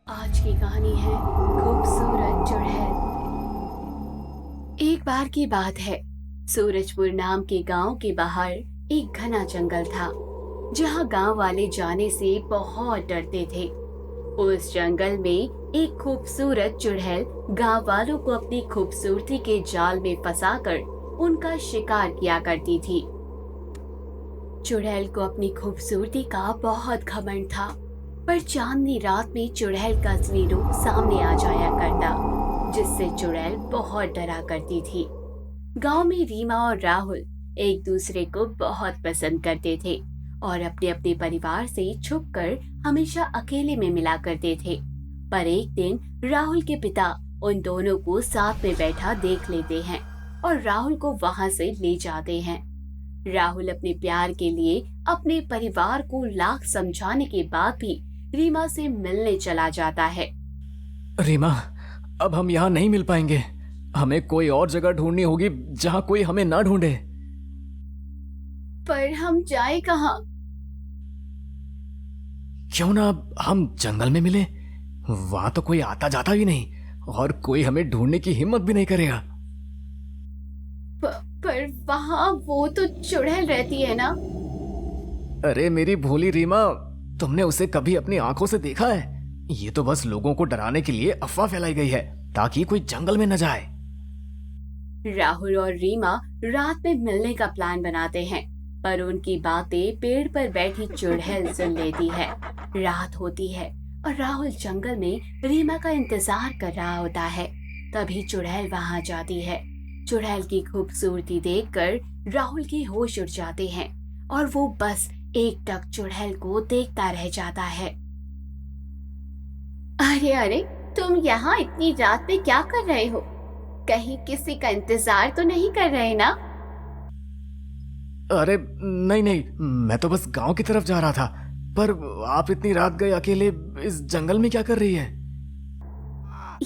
आज की कहानी है खूबसूरत चुड़ैल। एक बार की बात है, सूरजपुर नाम के गांव के बाहर एक घना जंगल था, जहां गांव वाले जाने से बहुत डरते थे। उस जंगल में एक खूबसूरत चुड़ैल गांव वालों को अपनी खूबसूरती के जाल में फंसाकर उनका शिकार किया करती थी। चुड़ैल को अपनी खूबसूरती का बहुत घमंड था, पर चांदनी रात में चुड़ैल का असली रूप सामने आ जाया करता, जिससे चुड़ैल बहुत डरा करती थी। गांव में रीमा और राहुल एक दूसरे को बहुत पसंद करते थे और अपने अपने परिवार से छुपकर हमेशा अकेले में मिला करते थे। पर एक दिन राहुल के पिता उन दोनों को साथ में बैठा देख लेते हैं और राहुल को वहां से ले जाते हैं। राहुल अपने प्यार के लिए अपने परिवार को लाख समझाने के बाद भी रीमा से मिलने चला जाता है। रीमा, अब हम यहाँ नहीं मिल पाएंगे। हमें कोई और जगह ढूंढनी होगी जहाँ कोई हमें ना ढूंढे। पर हम जाए कहाँ? क्यों ना हम जंगल में मिले। वहां तो कोई आता जाता भी नहीं और कोई हमें ढूंढने की हिम्मत भी नहीं करेगा। पर वहाँ वो तो चुड़ैल रहती है ना? अरे मेरी भोली रीमा, तुमने उसे कभी अपनी आंखों से देखा है? ये तो बस लोगों को डराने के लिए अफवाह फैलाई गई है ताकि कोई जंगल में न जाए। राहुल और रीमा रात में मिलने का प्लान बनाते हैं, पर उनकी बातें पेड़ पर बैठी चुड़ैल सुन लेती है। रात होती है और राहुल जंगल में रीमा का इंतजार कर रहा होता है। तभी चुड़ैल वहां जाती है। चुड़ैल की खूबसूरती देखकर राहुल की होश उड़ जाते हैं और वो बस एकटक चुड़ैल को देखता रह जाता है। अरे अरे, तुम यहाँ इतनी रात में क्या कर रहे हो? कहीं किसी का इंतजार तो नहीं कर रहे ना? अरे नहीं नहीं, मैं तो बस गांव की तरफ जा रहा था। पर आप इतनी रात गए अकेले इस जंगल में क्या कर रही है?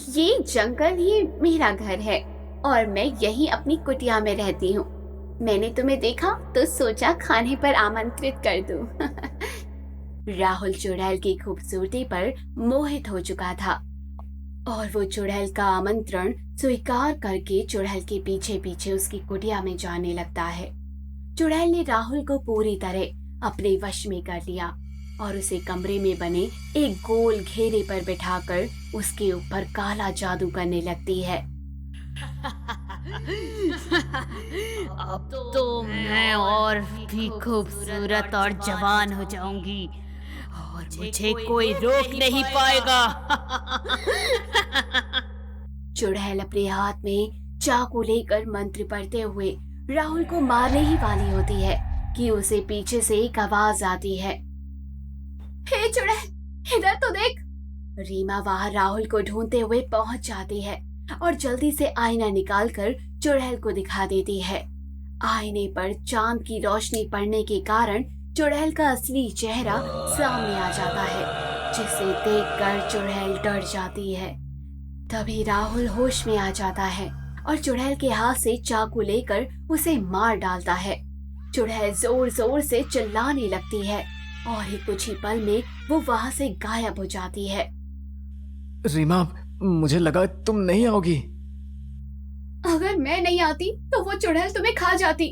ये जंगल ही मेरा घर है और मैं यही अपनी कुटिया में रहती हूँ। मैंने तुम्हें देखा तो सोचा खाने पर आमंत्रित कर दूं। राहुल चुड़ैल की खूबसूरती पर मोहित हो चुका था और वो चुड़ैल का आमंत्रण स्वीकार करके चुड़ैल के पीछे पीछे उसकी कुटिया में जाने लगता है। चुड़ैल ने राहुल को पूरी तरह अपने वश में कर लिया और उसे कमरे में बने एक गोल घेरे पर बिठाकर उसके ऊपर काला जादू करने लगती है। अब तो मैं और भी खूबसूरत और जवान हो जाऊंगी और मुझे कोई रोक नहीं पाएगा। चुड़ैल अपने हाथ में चाकू लेकर मंत्र पढ़ते हुए राहुल को मारने ही वाली होती है कि उसे पीछे से एक आवाज आती है। हे चुड़ैल, इधर तो देख। रीमा वहां राहुल को ढूंढते हुए पहुंच जाती है और जल्दी से आईना निकालकर चुड़ैल को दिखा देती है। आईने पर चांद की रोशनी पड़ने के कारण चुड़ैल का असली चेहरा सामने आ जाता है, जिसे देखकर चुड़ैल डर जाती है। तभी राहुल होश में आ जाता है और चुड़ैल के हाथ से चाकू लेकर उसे मार डालता है। चुड़ैल जोर जोर से चिल्लाने लगती है और ही कुछ ही पल में वो वहां से गायब हो जाती है। रीमा, मुझे लगा तुम नहीं आओगी। अगर मैं नहीं आती तो वो चुड़ैल तुम्हें खा जाती।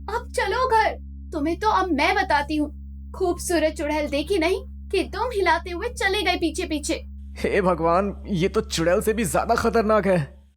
अब चलो घर, तुम्हें तो अब मैं बताती हूँ। खूबसूरत चुड़ैल देखी नहीं कि तुम हिलाते हुए चले गए पीछे पीछे। हे भगवान, ये तो चुड़ैल से भी ज्यादा खतरनाक है।